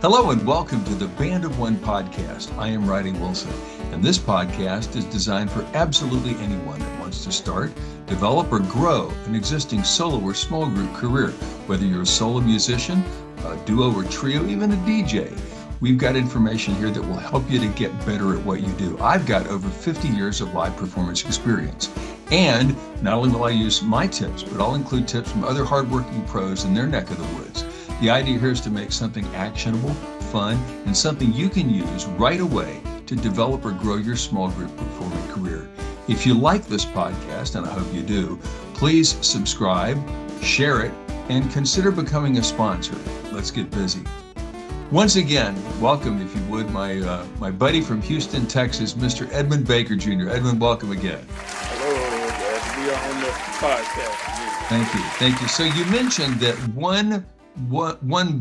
Hello and welcome to the Band of One podcast. I am Riley Wilson, and this podcast is designed for absolutely anyone that wants to start, develop, or grow an existing solo or small group career. Whether you're a solo musician, a duo or trio, even a DJ, we've got information here that will help you to get better at what you do. I've got over 50 years of live performance experience. And not only will I use my tips, but I'll include tips from other hardworking pros in their neck of the woods. The idea here is to make something actionable, fun, and something you can use right away to develop or grow your small group performing career. If you like this podcast, and I hope you do, please subscribe, share it, and consider becoming a sponsor. Let's get busy. Once again, welcome, if you would, my buddy from Houston, Texas, Mr. Edmond Baker Jr. Edmond, welcome again. Hello, glad to be on the podcast. Thank you. So you mentioned that one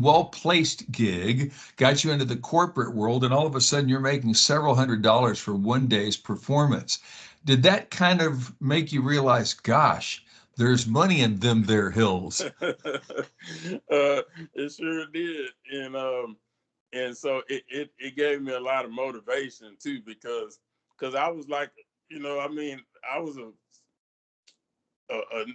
well-placed gig got you into the corporate world, and all of a sudden you're making several $100s for one day's performance. Did that kind of make you realize, gosh, there's money in them there hills? It sure did, and so it gave me a lot of motivation too, because I was like, I was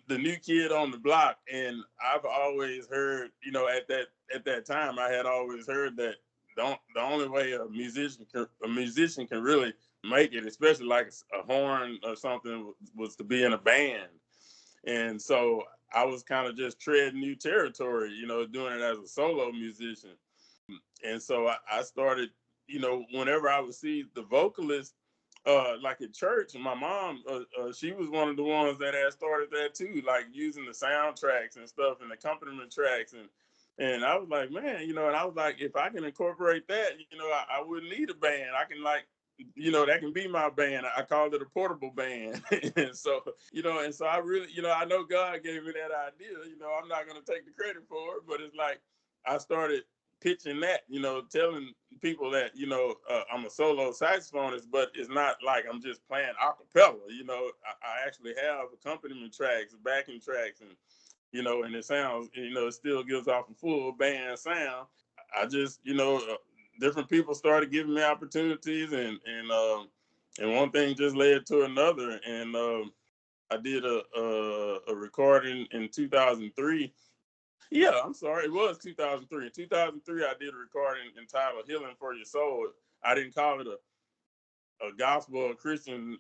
the new kid on the block, and I've always heard, at that time, I had always heard that the only way a musician can really make it, especially like a horn or something, was to be in a band. And so I was kind of just treading new territory, doing it as a solo musician. And so I started, whenever I would see the vocalist, like at church, and my mom, she was one of the ones that had started that too, like using the soundtracks and stuff and accompaniment tracks. And I was like, man, and I was like, if I can incorporate that, I wouldn't need a band. I can that can be my band. I called it a portable band. And so I really, I know God gave me that idea. I'm not going to take the credit for it, but it's like I started pitching that, telling people that, I'm a solo saxophonist, but it's not like I'm just playing a cappella. I actually have accompaniment tracks, backing tracks, and, and it sounds, it still gives off a full band sound. I just, different people started giving me opportunities, and one thing just led to another. And I did a recording in 2003. Yeah, I'm sorry. It was 2003. In 2003, I did a recording entitled "Healing for Your Soul." I didn't call it a gospel or Christian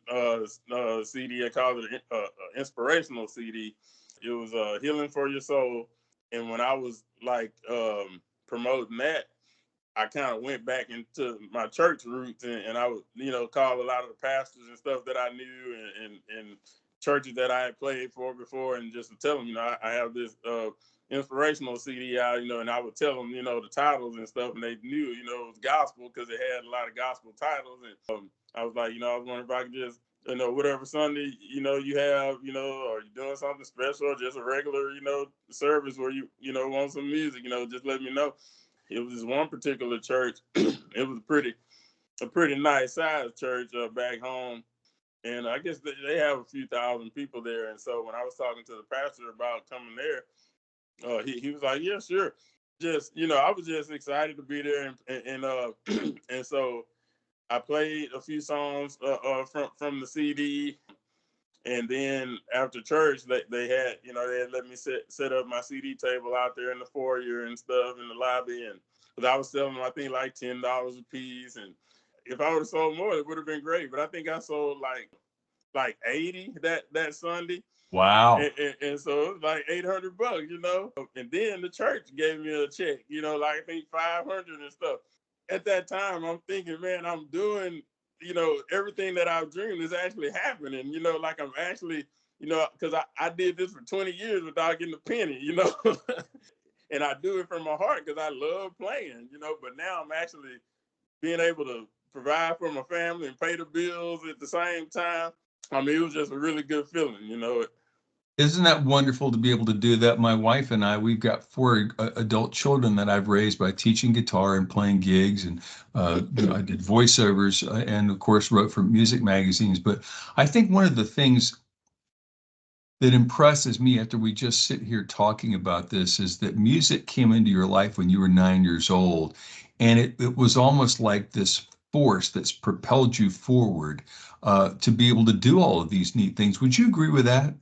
CD. I called it an inspirational CD. It was "Healing for Your Soul." And when I was like promoting that, I kind of went back into my church roots, and I would, call a lot of the pastors and stuff that I knew and churches that I had played for before, and just to tell them, I have this inspirational CD out, and I would tell them, the titles and stuff, and they knew, it was gospel because it had a lot of gospel titles. And I was like, I was wondering if I could just, whatever Sunday, you have, or you're doing something special, or just a regular, service where you, want some music, just let me know. It was this one particular church. It was a pretty nice sized church back home. And I guess they have a few thousand people there. And so when I was talking to the pastor about coming there, he was like, yeah, sure. Just, I was just excited to be there. And so I played a few songs from the CD. And then after church, they had let me set up my CD table out there in the foyer and stuff in the lobby. And because I was selling them, I think like $10 a piece. And if I would have sold more, it would have been great. But I think I sold like 80 that Sunday. Wow. And so it was like $800, And then the church gave me a check, like I think 500 and stuff. At that time, I'm thinking, man, I'm doing, everything that I've dreamed is actually happening, like I'm actually, because I did this for 20 years without getting a penny, And I do it from my heart because I love playing, but now I'm actually being able to provide for my family and pay the bills at the same time. I mean, it was just a really good feeling, Isn't that wonderful to be able to do that? My wife and I, we've got 4 adult children that I've raised by teaching guitar and playing gigs. And I did voiceovers and, of course, wrote for music magazines. But I think one of the things that impresses me after we just sit here talking about this is that music came into your life when you were 9 years old. And it was almost like this force that's propelled you forward to be able to do all of these neat things. Would you agree with that?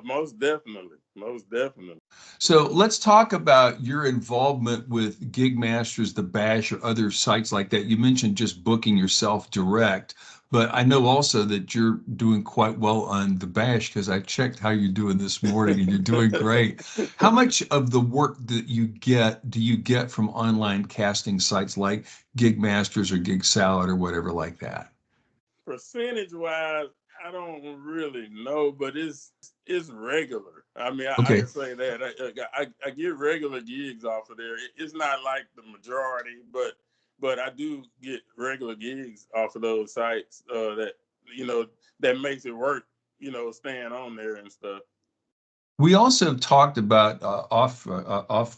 Most definitely. Most definitely. So let's talk about your involvement with Gig Masters, the Bash, or other sites like that. You mentioned just booking yourself direct, but I know also that you're doing quite well on the Bash because I checked how you're doing this morning and you're doing great. How much of the work that you get do you get from online casting sites like Gig Masters or Gig Salad or whatever like that? Percentage wise, I don't really know, but it's regular. I mean, I Okay. can say that I get regular gigs off of there. It's not like the majority, but I do get regular gigs off of those sites that you know that makes it work. Staying on there and stuff. We also talked about off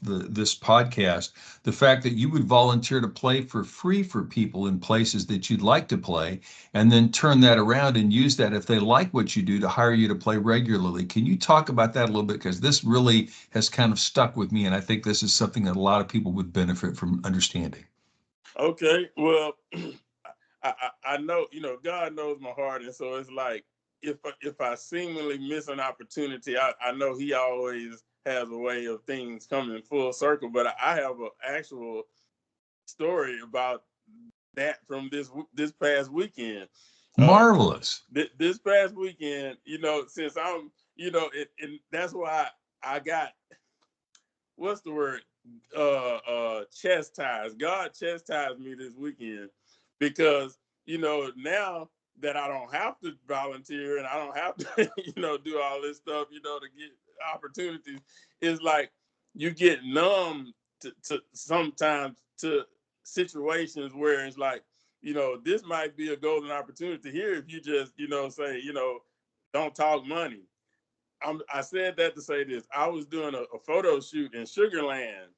this podcast the fact that you would volunteer to play for free for people in places that you'd like to play, and then turn that around and use that if they like what you do to hire you to play regularly. Can you talk about that a little bit? Because this really has kind of stuck with me, and I think this is something that a lot of people would benefit from understanding. Okay, well, I know, God knows my heart, and so it's like if I seemingly miss an opportunity, I know He always has a way of things coming full circle. But I have an actual story about that from this past weekend. Uh, Marvelous. this past weekend, since I'm, and that's why I got what's the word? Chastised. God chastised me this weekend because now that I don't have to volunteer and I don't have to do all this stuff to get opportunities. It's like you get numb to sometimes to situations where it's like this might be a golden opportunity here if you just say don't talk money. I said that to say this. I was doing a photo shoot in Sugar Land,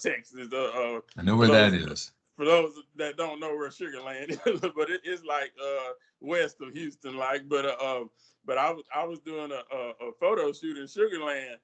Texas. I know For where that those is. for those that don't know where Sugar Land is, but it's like west of Houston, like. But I was doing a photo shoot in Sugar Land.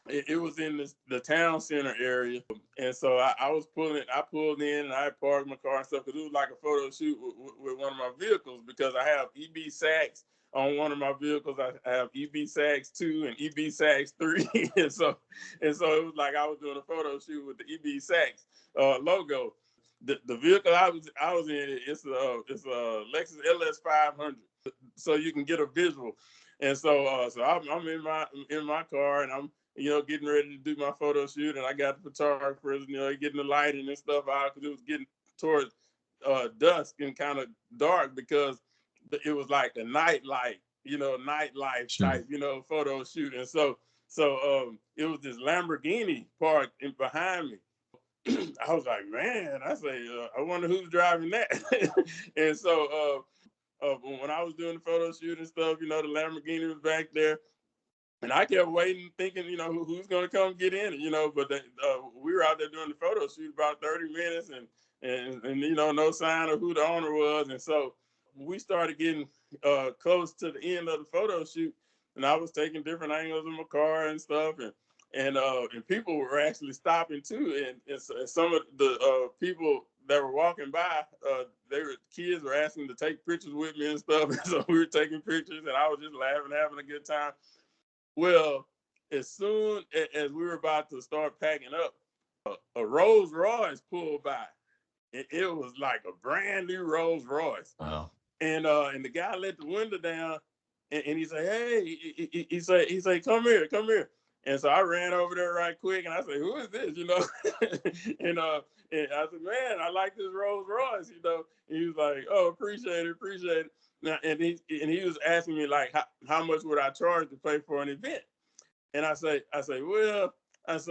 It was in the town center area, and so I pulled in and I parked my car and stuff because it was like a photo shoot with one of my vehicles because I have EB Sachs on one of my vehicles. I have EB Sachs 2 and EB Sachs 3, and so it was like I was doing a photo shoot with the EB Sachs logo. The vehicle I was in it's a Lexus LS 500, so you can get a visual. And so I'm in my car and I'm getting ready to do my photo shoot, and I got the photographers, getting the lighting and stuff out because it was getting towards dusk and kind of dark because it was like a nightlight, nightlife Sure. type, photo shoot. And so it was this Lamborghini parked behind me. I was like, man, I say, I wonder who's driving that. And so when I was doing the photo shoot and stuff, the Lamborghini was back there. And I kept waiting, thinking, who's going to come get in it, but we were out there doing the photo shoot about 30 minutes and no sign of who the owner was. And so we started getting close to the end of the photo shoot, and I was taking different angles of my car and stuff. And people were actually stopping too. And some of the people that were walking by, kids were asking to take pictures with me and stuff. And so we were taking pictures, and I was just laughing, having a good time. Well, as soon as we were about to start packing up, a Rolls Royce pulled by. It was like a brand new Rolls Royce. Wow. And the guy let the window down, and he said, "Hey," he said, "Come here, come here." And so I ran over there right quick, and I said, "Who is this?" and and I said, "Man, I like this Rolls Royce." And he was like, "Oh, appreciate it, appreciate it." Now, and he was asking me like, how much would I charge to pay for an event? And I say, well, and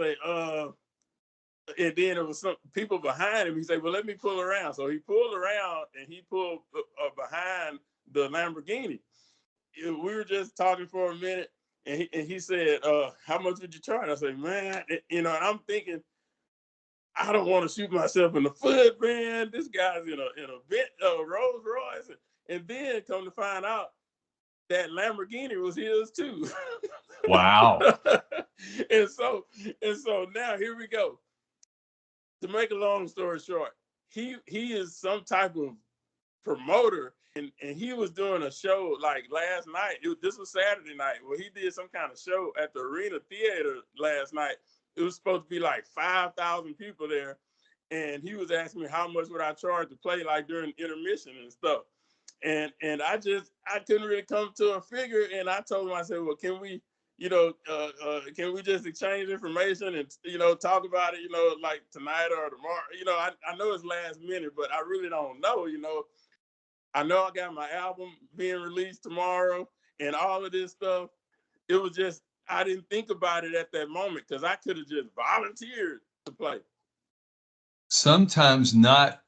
then there was some people behind him. He said, well, let me pull around. So he pulled around and he pulled behind the Lamborghini. We were just talking for a minute, and he said, how much would you charge? I said, man, and I'm thinking, I don't want to shoot myself in the foot, man. This guy's in a Rolls Royce. And then come to find out that Lamborghini was his too. Wow. and so and so now here we go. To make a long story short, he is some type of promoter, and he was doing a show like last night. This was Saturday night. Well, he did some kind of show at the Arena Theater last night. It was supposed to be like 5,000 people there, and he was asking me how much would I charge to play like during intermission and stuff. And I couldn't really come to a figure, and I told him, I said, well, can we, can we just exchange information and, talk about it, like tonight or tomorrow? I know it's last minute, but I really don't know. I know I got my album being released tomorrow and all of this stuff. It was just, I didn't think about it at that moment, because I could have just volunteered to play. Sometimes not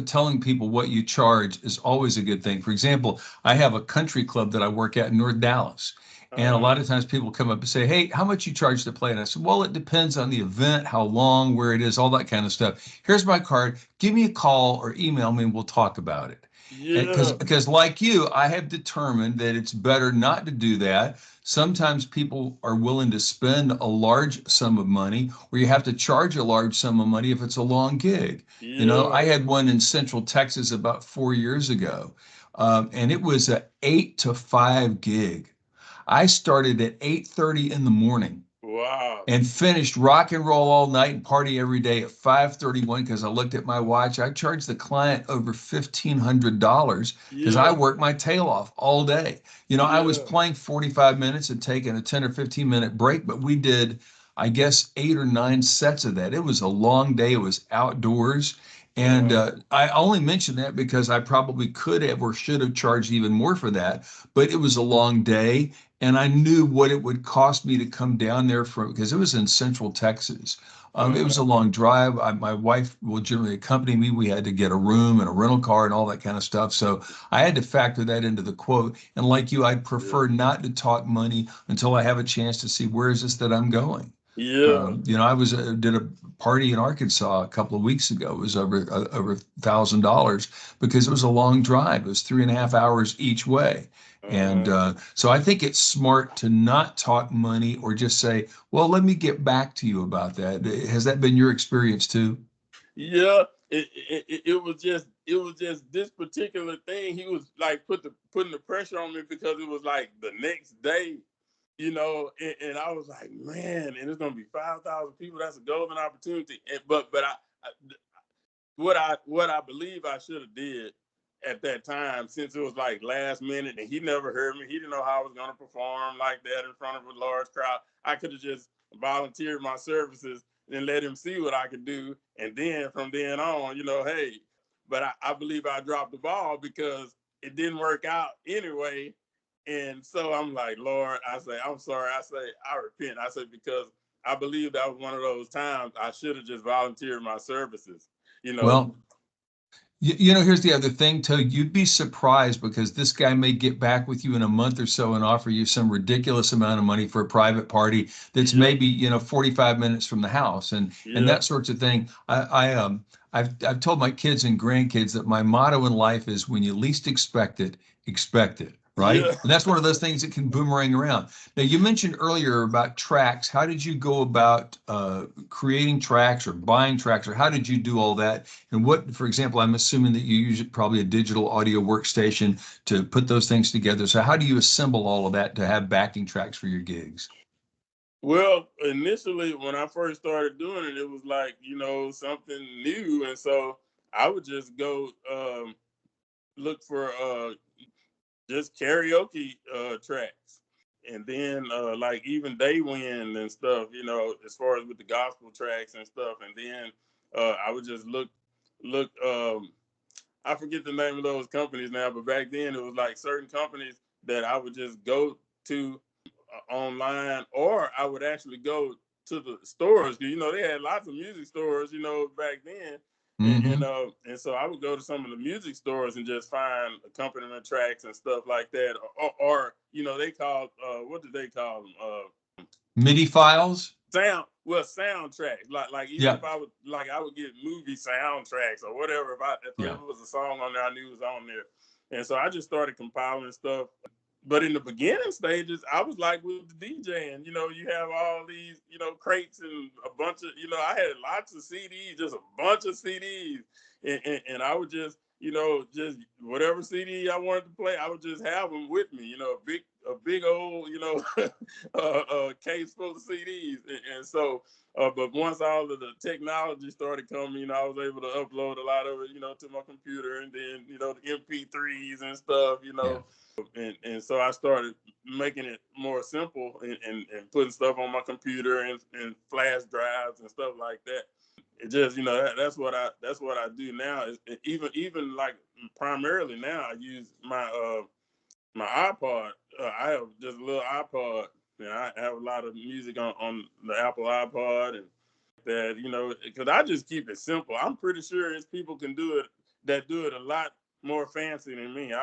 telling people what you charge is always a good thing. For example, I have a country club that I work at in North Dallas. And a lot of times people come up and say, hey, how much you charge to play? And I said, well, it depends on the event, how long, where it is, all that kind of stuff. Here's my card. Give me a call or email me and we'll talk about it. Yeah. Because like you, I have determined that it's better not to do that. Sometimes people are willing to spend a large sum of money, or you have to charge a large sum of money if it's a long gig. Yeah. I had one in Central Texas about 4 years ago, and it was an 8 to 5 gig. I started at 8:30 in the morning. Wow. And finished rock and roll all night and party every day at 5:31 because I looked at my watch. I charged the client over $1,500 because I worked my tail off all day. I was playing 45 minutes and taking a 10 or 15-minute break, but we did, I guess, 8 or 9 sets of that. It was a long day. It was outdoors. And I only mention that because I probably could have or should have charged even more for that, but it was a long day. And I knew what it would cost me to come down there because it was in Central Texas. It was a long drive. My wife will generally accompany me. We had to get a room and a rental car and all that kind of stuff. So I had to factor that into the quote. And like you, I'd prefer not to talk money until I have a chance to see where is this that I'm going. Yeah. I did a party in Arkansas a couple of weeks ago. It was over $1,000 because it was a long drive. It was 3.5 hours each way. And so I think it's smart to not talk money or just say, well, let me get back to you about that. Has that been your experience too? Yeah, it was just this particular thing. He was like putting the pressure on me because it was like the next day, and I was like, man, and it's gonna be 5,000 people. That's a golden opportunity. But what I believe I should have did at that time, since it was like last minute and he never heard me, he didn't know how I was gonna perform like that in front of a large crowd. I could have just volunteered my services and let him see what I could do, and then from then on, hey. But I believe I dropped the ball because it didn't work out anyway. And so I'm like, Lord, I say, I'm sorry. I say, I repent. I say, because I believe that was one of those times I should have just volunteered my services. Well, here's the other thing, too. You'd be surprised because this guy may get back with you in a month or so and offer you some ridiculous amount of money for a private party that's maybe 45 minutes from the house and that sorts of thing. I've told my kids and grandkids that my motto in life is when you least expect it, expect it. Right? Yeah. And that's one of those things that can boomerang around. Now, you mentioned earlier about tracks. How did you go about creating tracks or buying tracks, or how did you do all that? And what, for example, I'm assuming that you use probably a digital audio workstation to put those things together. So how do you assemble all of that to have backing tracks for your gigs? Well, initially, when I first started doing it, it was like, something new. And so I would just go look for just karaoke tracks. And then like even Day Wind and stuff, as far as with the gospel tracks and stuff. And then I would just look, I forget the name of those companies now, but back then it was like certain companies that I would just go to online, or I would actually go to the stores. They had lots of music stores, back then. And so I would go to some of the music stores and just find accompaniment tracks and stuff like that, or they called what did they call them? MIDI files. Soundtracks. Like even if I would get movie soundtracks or whatever. If it was a song on there, I knew it was on there, and so I just started compiling stuff but in the beginning stages, I was like with the DJing, you have all these, crates and a bunch of, I had lots of CDs, just a bunch of CDs. And I would just, just whatever CD I wanted to play, I would just have them with me, a big old, case full of CDs. And so, but once all of the technology started coming, I was able to upload a lot of it, to my computer, and then, the MP3s and stuff, Yeah. and so I started making it more simple and putting stuff on my computer and flash drives and stuff like that. It just, that's what I do now. Even like primarily now I use my iPod. I have just a little iPod, and I have a lot of music on the Apple iPod and that, because I just keep it simple. I'm pretty sure it's people can do it that do it a lot more fancy than me.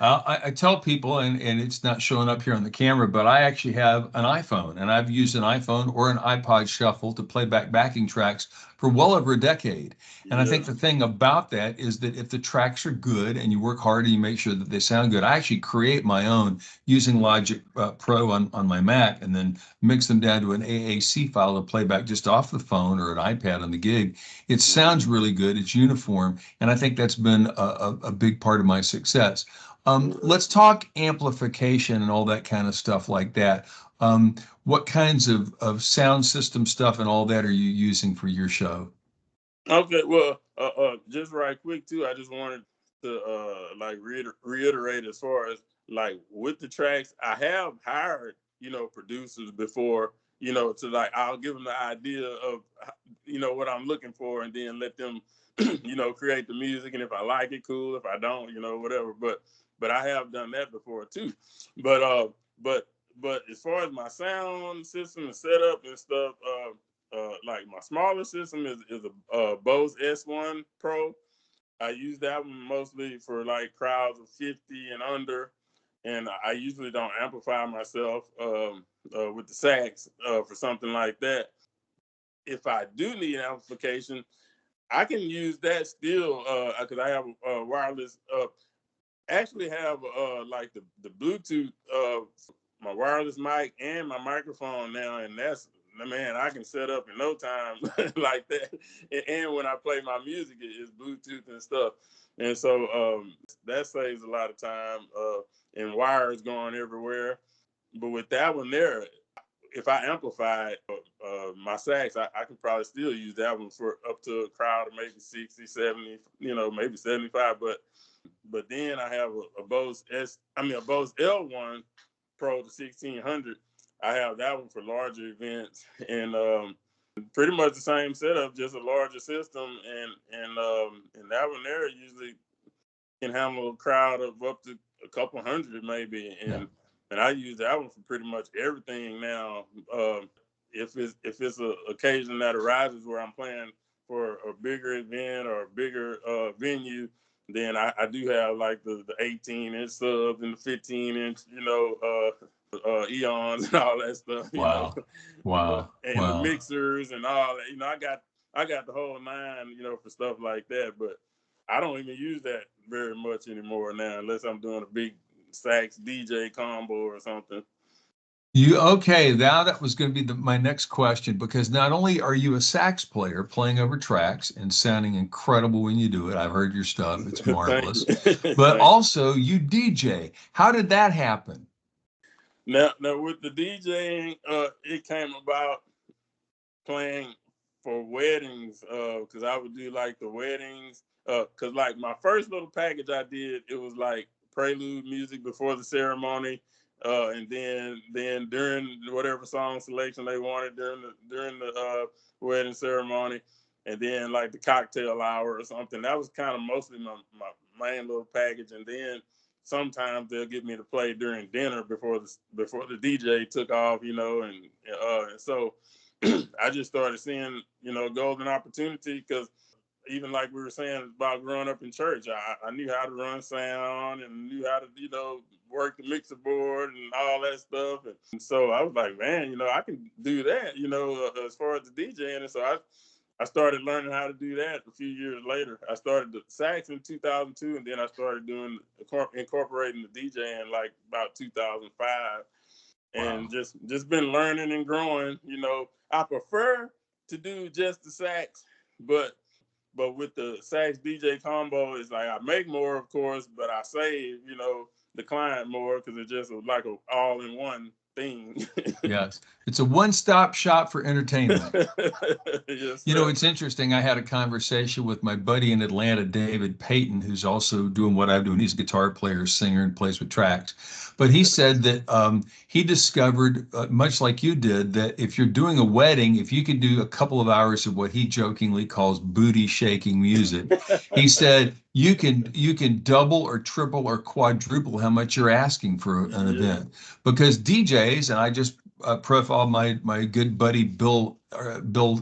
I tell people, and it's not showing up here on the camera, but I actually have an iPhone, and I've used an iPhone or an iPod Shuffle to play back backing tracks for well over a decade. And I Yeah. think the thing about that is that if the tracks are good and you work hard and you make sure that they sound good, I actually create my own using Logic Pro on my Mac, and then mix them down to an AAC file to play back just off the phone or an iPad on the gig. It sounds really good. It's uniform. And I think that's been a big part of my success. Let's talk amplification and all that kind of stuff like that. What kinds of sound system stuff and all that are you using for your show? Okay, well, just right quick too. I just wanted to like reiterate as far as like with the tracks, I have hired producers before, to like I'll give them the idea of what I'm looking for, and then let them create the music. And if I like it, cool. If I don't, whatever. But I have done that before too. But but but as far as my sound system and setup and stuff, like my smaller system is a Bose S1 Pro. I use that one mostly for like crowds of 50 and under, and I usually don't amplify myself with the sax for something like that. If I do need amplification, I can use that still because I have a wireless. Actually, have like the Bluetooth my wireless mic and my microphone now, and that's, man, I can set up in no time like that. And when I play my music, it's Bluetooth and stuff, and so that saves a lot of time and wires going everywhere. But with that one there, if I amplify my sax, I can probably still use that one for up to a crowd of maybe 60, 70, maybe 75. But then I have a Bose a Bose L1 Pro to 1600. I have that one for larger events, and pretty much the same setup, just a larger system, and that one there usually can handle a crowd of up to a couple hundred maybe, Yeah. and I use that one for pretty much everything now. If it's an occasion that arises where I'm playing for a bigger event or a bigger venue, then I do have like the 18-inch subs and the 15-inch, eons and all that stuff, Wow. Wow. and the Wow. mixers and all that. I got the whole nine, for stuff like that. But I don't even use that very much anymore now, unless I'm doing a big sax DJ combo or something. You okay? Now that was going to be my next question, because not only are you a sax player playing over tracks and sounding incredible when you do it, I've heard your stuff, it's Thank you. marvelous, but Thank you. also you DJ. How did that happen? Now with the DJing, it came about playing for weddings, because I would do like the weddings, because like my first little package I did, it was like prelude music before the ceremony, and then during whatever song selection they wanted during the wedding ceremony, and then like the cocktail hour or something. That was kind of mostly my main little package, and then sometimes they'll get me to play during dinner before the DJ took off, and so I just started seeing, golden opportunity, because even like we were saying about growing up in church, I knew how to run sound and knew how to, work the mixer board and all that stuff. And so I was like, man, I can do that, as far as the DJing. And so I started learning how to do that a few years later. I started the sax in 2002, and then I started doing incorporating the DJing like about 2005, Wow. and just been learning and growing. I prefer to do just the sax, but with the sax DJ combo, it's like I make more, of course, but I save, the client more because it's just like a all in one thing. Yes. It's a one-stop shop for entertainment. Yes, You know, sir. it's interesting. I had a conversation with my buddy in Atlanta, David Payton, who's also doing what I'm doing. He's a guitar player, singer, and plays with tracks. But he said that he discovered, much like you did, that if you're doing a wedding, if you could do a couple of hours of what he jokingly calls booty shaking music, he said you can double or triple or quadruple how much you're asking for an Yeah. event. Because DJs, and I just profiled my good buddy Bill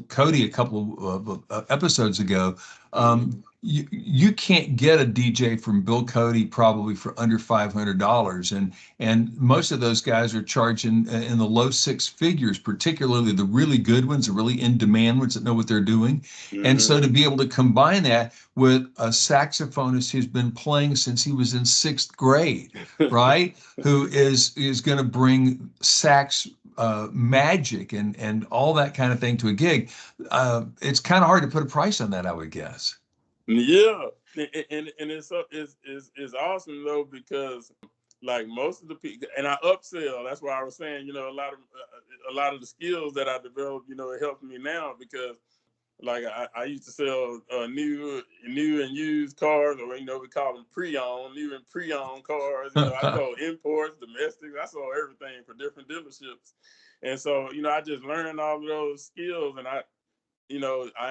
Cody a couple of episodes ago. Mhm. You can't get a DJ from Bill Cody probably for under $500, and most of those guys are charging in the low six figures, particularly the really good ones, the really in demand ones that know what they're doing. And Mhm. so to be able to combine that with a saxophonist who's been playing since he was in sixth grade, right? Who is going to bring sax magic and all that kind of thing to a gig. It's kind of hard to put a price on that, I would guess. Yeah, and it's awesome though because like most of the people, and I upsell. That's why I was saying, a lot of the skills that I developed, it helps me now because like I used to sell new and used cars, or we call them pre-owned, new and pre-owned cars. I sold imports, domestics. I sold everything for different dealerships, and so I just learned all of those skills, and I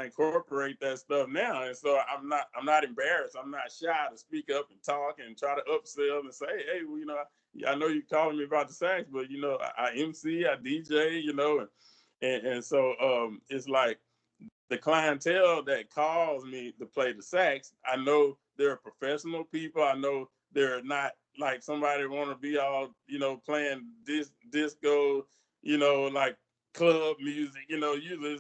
incorporate that stuff now, and so I'm not embarrassed. I'm not shy to speak up and talk and try to upsell and say, hey, well, I know you're calling me about the sax, but I MC, I DJ, and so it's like the clientele that calls me to play the sax, I know they're professional people. I know they're not like somebody want to be all, playing disco, like club music. Usually,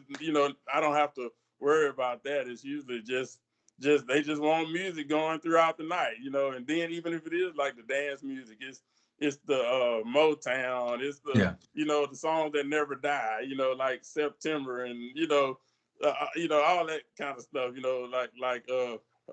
I don't have to worry about that. It's usually just they just want music going throughout the night, and then even if it is like the dance music, it's the Motown, it's the Yeah. the songs that never die, like September, and all that kind of stuff, like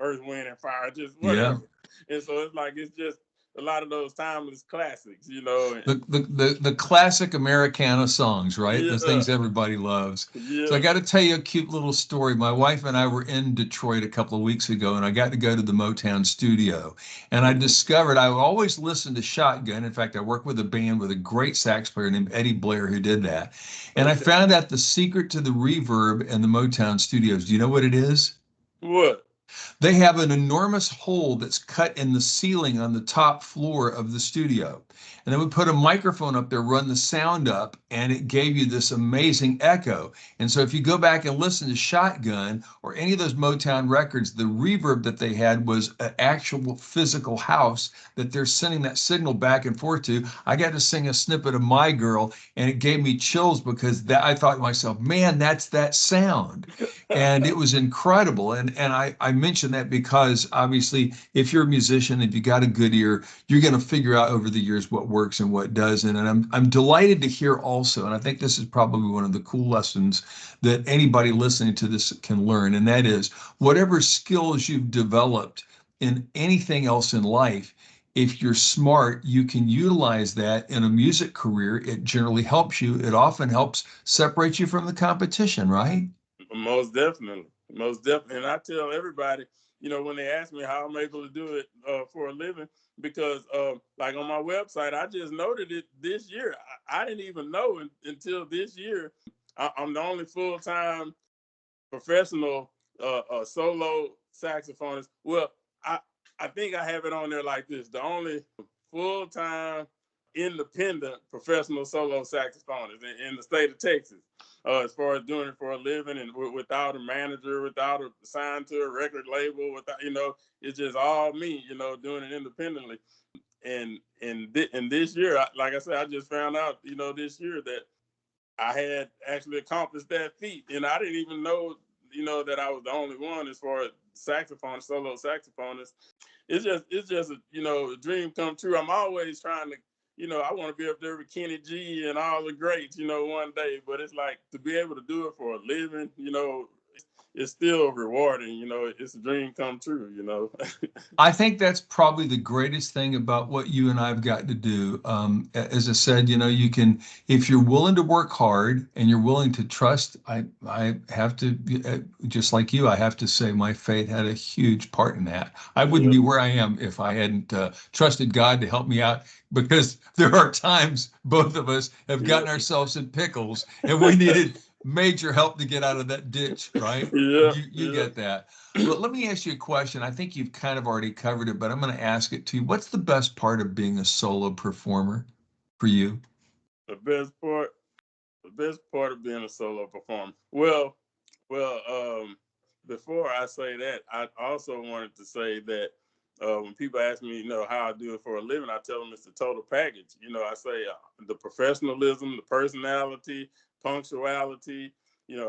Earth, Wind, and Fire, just Yeah. whatever. And so it's just a lot of those timeless classics, The, and the classic Americana songs, right? Those yeah, things everybody loves. So I yeah. got to tell you a cute little story. My wife and I were in Detroit a couple of weeks ago, and I got to go to the Motown studio. And I Mhm. discovered I always listened to Shotgun. In fact, I worked with a band with a great sax player named Eddie Blair who did that. And I Okay. found out the secret to the reverb in the Motown studios. Do you know what it is? What? They have an enormous hole that's cut in the ceiling on the top floor of the studio. And then we put a microphone up there, run the sound up, and it gave you this amazing echo. And so if you go back and listen to Shotgun or any of those Motown records, the reverb that they had was an actual physical house that they're sending that signal back and forth to. I got to sing a snippet of My Girl, and it gave me chills because I thought to myself, man, that's that sound. And it was incredible. And I mention that because obviously, if you're a musician, if you got a good ear, you're going to figure out over the years what works and what doesn't. And I'm delighted to hear also, and I think this is probably one of the cool lessons that anybody listening to this can learn, and that is whatever skills you've developed in anything else in life. If you're smart, you can utilize that in a music career. It generally helps you. It often helps separate you from the competition, right? Most definitely, most definitely. And I tell everybody, when they ask me how I'm able to do it for a living, because like on my website, I just noted it this year. I didn't even know until this year. I'm the only full time professional solo saxophonist. Well, I I think I have it on there like this: the only full time independent professional solo saxophonist in the state of Texas. As far as doing it for a living and without a manager, without a signed to a record label, without it's just all me, doing it independently. And this year, like I said, I just found out, this year that I had actually accomplished that feat, and I didn't even know, that I was the only one as far as saxophone, solo saxophonist. It's just a dream come true. I'm always trying to, I want to be up there with Kenny G and all the greats, one day. But it's like to be able to do it for a living, it's still rewarding. It's a dream come true. I think that's probably the greatest thing about what you and I've got to do. As I said, you can, if you're willing to work hard and you're willing to trust, I have to, just like you, I have to say my faith had a huge part in that. I wouldn't be where I am if I hadn't trusted God to help me out, because there are times both of us have gotten ourselves in pickles and we needed major help to get out of that ditch, right? You get that. Well, let me ask you a question. I think you've kind of already covered it, but I'm going to ask it to you. What's the best part of being a solo performer for you? The best part of being a solo performer. Well, before I say that, I also wanted to say that when people ask me, how I do it for a living, I tell them it's the total package. I say the professionalism, the personality, punctuality,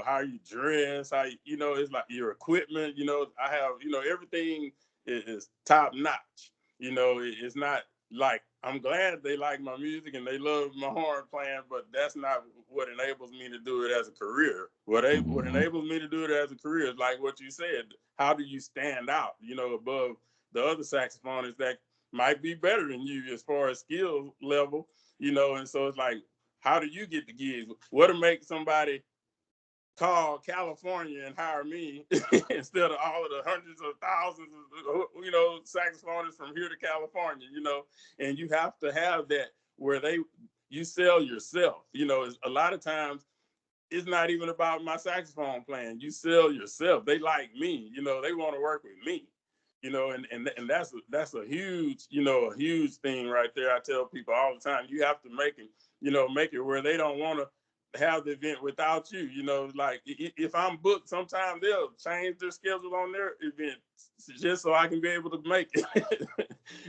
how you dress, it's like your equipment, I have, everything is top notch. It's not like, I'm glad they like my music and they love my horn playing, but that's not what enables me to do it as a career. What enables me to do it as a career is like what you said. How do you stand out, above the other saxophonists that might be better than you as far as skill level, and so it's like, how do you get the gigs? What to make somebody call California and hire me instead of all of the hundreds of thousands of, saxophonists from here to California, and you have to have that where you sell yourself. A lot of times it's not even about my saxophone playing. You sell yourself. They like me, they want to work with me, and that's a huge, a huge thing right there. I tell people all the time, you have to make it where they don't want to have the event without you. Like if I'm booked, sometimes they'll change their schedule on their event just so I can be able to make it.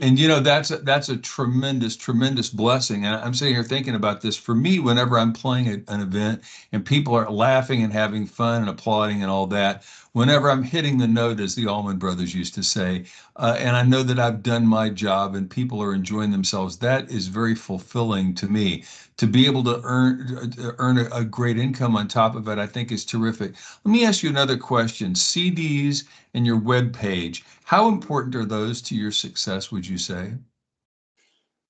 And that's a tremendous blessing. And I'm sitting here thinking about this. For me, whenever I'm playing an event and people are laughing and having fun and applauding and all that, whenever I'm hitting the note, as the Allman Brothers used to say, and I know that I've done my job and people are enjoying themselves, that is very fulfilling to me. To be able to earn a great income on top of it, I think is terrific. Let me ask you another question. CDs and your web page, how important are those to your success, would you say?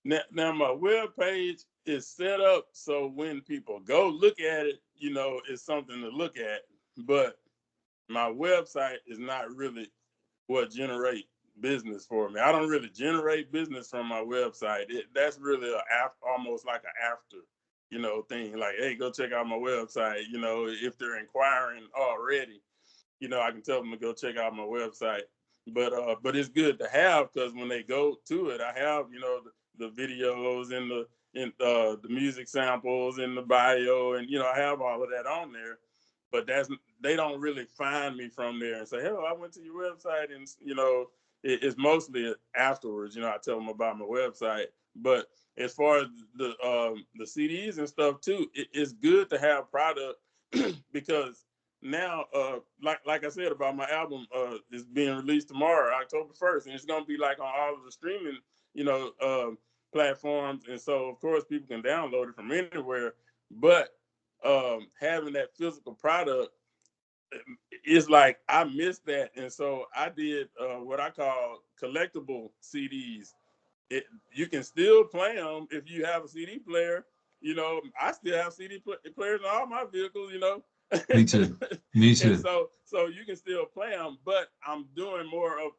Now my web page is set up so when people go look at it, it's something to look at. But my website is not really what generate business for me. I don't really generate business from my website. That's really almost like an after, thing. Like, hey, go check out my website. If they're inquiring already, I can tell them to go check out my website. But it's good to have, because when they go to it, I have, the videos and the music samples and the bio, and I have all of that on there. But they don't really find me from there and say, "Hey, I went to your website," and it's mostly afterwards. I tell them about my website. But as far as the CDs and stuff too, it's good to have product because now, like I said about my album, is being released tomorrow, October 1st, and it's gonna be like on all of the streaming, platforms, and so of course people can download it from anywhere. But having that physical product is like, I missed that, and so I did what I call collectible CDs. You can still play them if you have a CD player. I still have CD players in all my vehicles. Me too. Me too. And so you can still play them, but I'm doing more of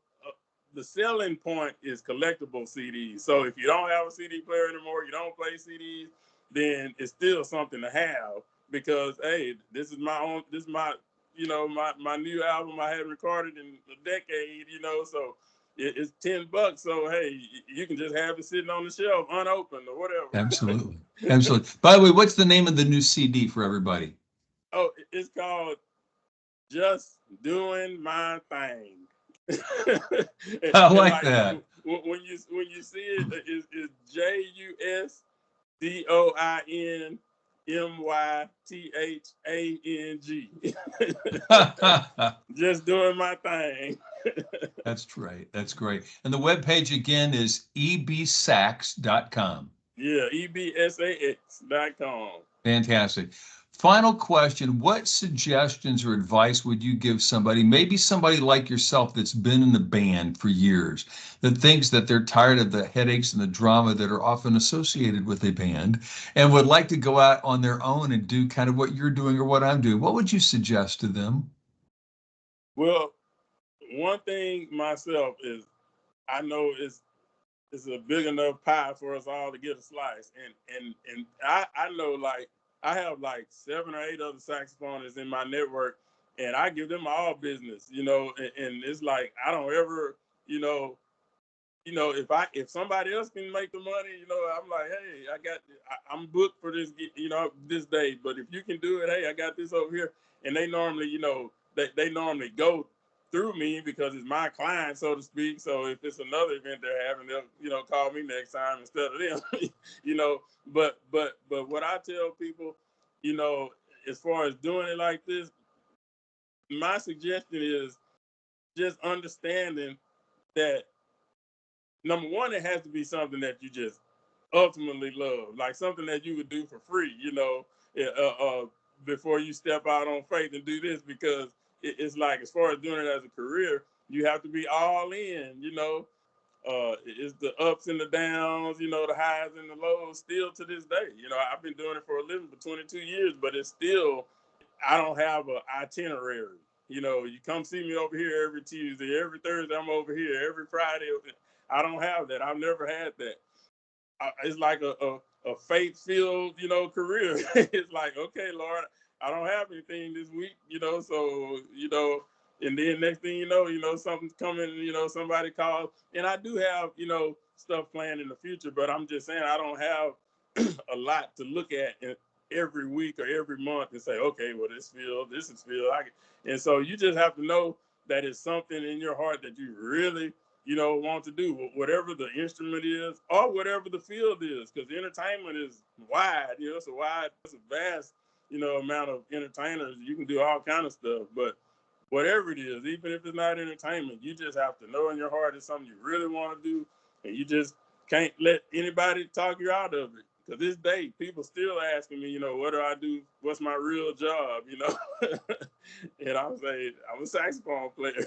the selling point is collectible CDs. So if you don't have a CD player anymore, you don't play CDs, then it's still something to have, because hey, this is my my new album I hadn't recorded in a decade, so it's $10. So hey, you can just have it sitting on the shelf unopened or whatever. Absolutely. By the way, what's the name of the new CD for everybody? Oh, it's called Just Doing My Thing. I like that. When you see it, it's JUSDOIN MYTHANG. Just doing my thing. That's right. That's great. And the webpage again is ebsax.com. Yeah, ebsax.com. Fantastic. Final question. What suggestions or advice would you give somebody, maybe somebody like yourself that's been in the band for years, that thinks that they're tired of the headaches and the drama that are often associated with a band and would like to go out on their own and do kind of what you're doing or what I'm doing? What would you suggest to them? Well, one thing myself is I know it's a big enough pie for us all to get a slice. And I know, like, I have like 7 or 8 other saxophonists in my network, and I give them all business, and it's like I don't ever, if somebody else can make the money, I'm like, hey, I'm booked for this, this day, but if you can do it, hey, I got this over here. And they normally, they normally go through me because it's my client, so to speak. So if it's another event they're having, they'll, call me next time instead of them, But what I tell people, as far as doing it like this, my suggestion is just understanding that, number one, it has to be something that you just ultimately love, like something that you would do for free, before you step out on faith and do this, because it's like, as far as doing it as a career, you have to be all in, it's the ups and the downs, the highs and the lows still to this day. I've been doing it for a living for 22 years, but it's still, I don't have an itinerary. You come see me over here every Tuesday, every Thursday I'm over here, every Friday. I don't have that. I've never had that. It's like a faith-filled, career. It's like, okay, Lord, I don't have anything this week, so, and then next thing you know, something's coming, somebody calls. And I do have, stuff planned in the future, but I'm just saying I don't have a lot to look at every week or every month and say, okay, well, this is filled. And so you just have to know that it's something in your heart that you really, want to do, whatever the instrument is or whatever the field is, because entertainment is wide, it's a vast, amount of entertainers. You can do all kind of stuff, but whatever it is, even if it's not entertainment, you just have to know in your heart it's something you really want to do, and you just can't let anybody talk you out of it. Because this day, people still asking me, what do I do? What's my real job? And I was saying, I'm a saxophone player.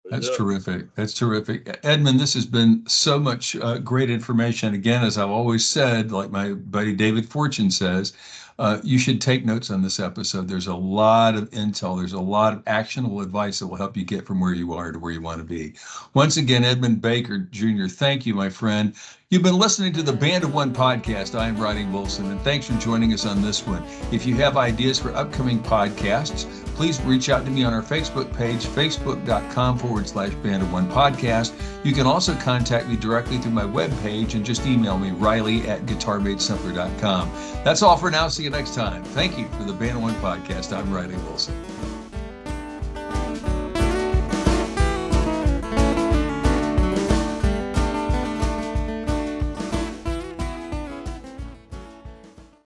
That's terrific. That's terrific. Edmond, this has been so much great information. Again, as I've always said, like my buddy David Fortune says, you should take notes on this episode. There's a lot of intel. There's a lot of actionable advice that will help you get from where you are to where you want to be. Once again, Edmond Baker, Jr., thank you, my friend. You've been listening to the Band of One podcast. I'm Ronnie Wilson, and thanks for joining us on this one. If you have ideas for upcoming podcasts, please reach out to me on our Facebook page, facebook.com/Band of One podcast. You can also contact me directly through my webpage and just email me, Riley@guitarmadesimpler.com. That's all for now. See you next time. Thank you for the Band of One podcast. I'm Riley Wilson.